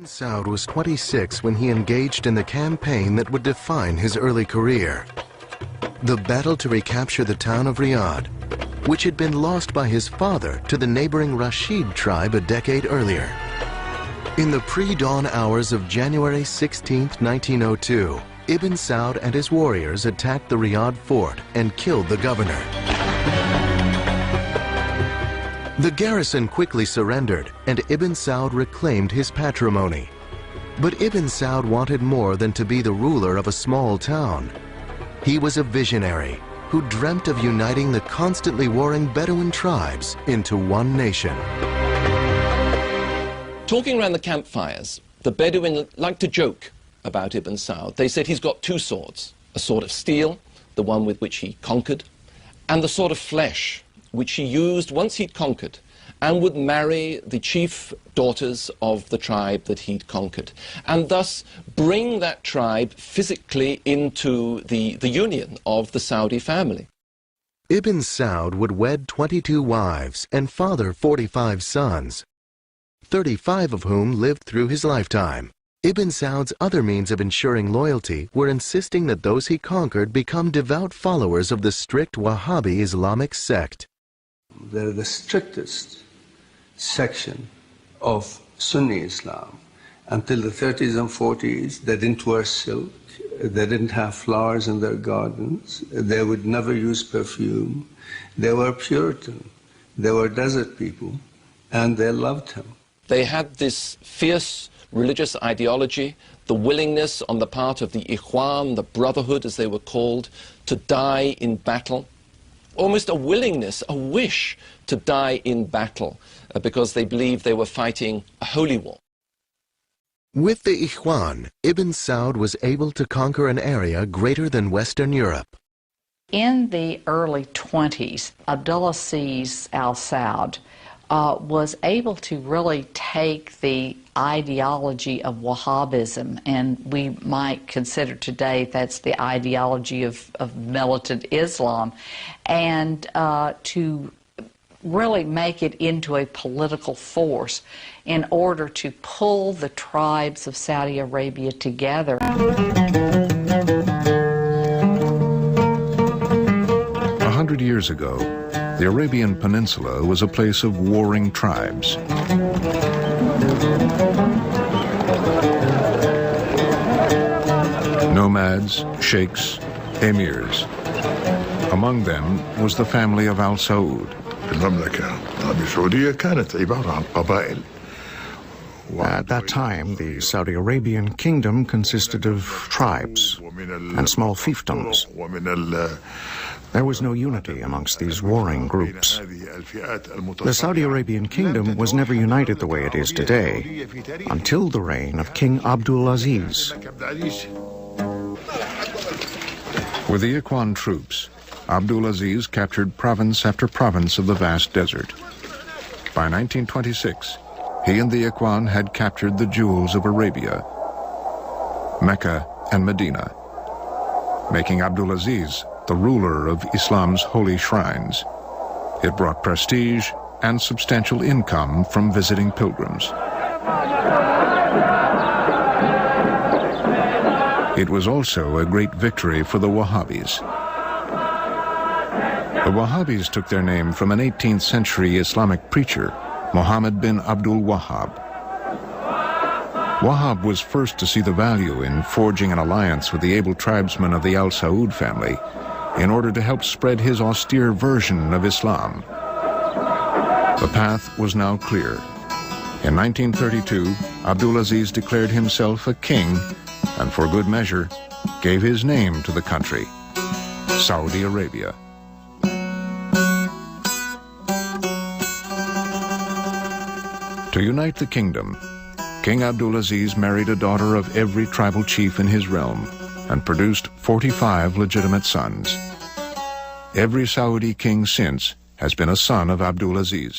Saud was 26 when he engaged in the campaign that would define his early career. The battle to recapture the town of Riyadh, which had been lost by his father to the neighboring Rashid tribe a decade earlier. In the pre-dawn hours of January 16, 1902, Ibn Saud and his warriors attacked the Riyadh fort and killed the governor. The garrison quickly surrendered, and Ibn Saud reclaimed his patrimony. But Ibn Saud wanted more than to be the ruler of a small town. He was a visionary who dreamt of uniting the constantly warring Bedouin tribes into one nation. Talking around the campfires, the Bedouin liked to joke about Ibn Saud. They said he's got two swords, a sword of steel, the one with which he conquered, and the sword of flesh, which he used once he'd conquered, and would marry the chief daughters of the tribe that he'd conquered, and thus bring that tribe physically into the union of the Saudi family. Ibn Saud would wed 22 wives and father 45 sons, 35 of whom lived through his lifetime. Ibn Saud's other means of ensuring loyalty were insisting that those he conquered become devout followers of the strict Wahhabi Islamic sect. They're the strictest section of Sunni Islam. Until the 30s and 40s, they didn't wear silk, they didn't have flowers in their gardens, they would never use perfume. They were Puritan, they were desert people, and they loved him. They had this fierce religious ideology, the willingness on the part of the Ikhwan, the Brotherhood as they were called, to die in battle. Almost a willingness, a wish to die in battle because they believed they were fighting a holy war. With the Ikhwan, Ibn Saud was able to conquer an area greater than Western Europe. In the early 20s, Abdulaziz al-Saud was able to really take the ideology of Wahhabism, and we might consider today that's the ideology of militant Islam, and to really make it into a political force in order to pull the tribes of Saudi Arabia together. 100 years ago, the Arabian Peninsula was a place of warring tribes. Nomads, sheikhs, emirs. Among them was the family of Al Saud. At that time, the Saudi Arabian kingdom consisted of tribes and small fiefdoms. There was no unity amongst these warring groups. The Saudi Arabian kingdom was never united the way it is today, until the reign of King Abdulaziz. With the Ikhwan troops, Abdulaziz captured province after province of the vast desert. By 1926, he and the Ikhwan had captured the jewels of Arabia, Mecca and Medina, making Abdulaziz the ruler of Islam's holy shrines. It brought prestige and substantial income from visiting pilgrims. It was also a great victory for the Wahhabis. The Wahhabis took their name from an 18th century Islamic preacher, Muhammad bin Abdul Wahhab. Wahhab was first to see the value in forging an alliance with the able tribesmen of the Al Saud family in order to help spread his austere version of Islam. The path was now clear. In 1932, Abdulaziz declared himself a king and, for good measure, gave his name to the country, Saudi Arabia. To unite the kingdom, King Abdulaziz married a daughter of every tribal chief in his realm and produced 45 legitimate sons. Every Saudi king since has been a son of Abdulaziz.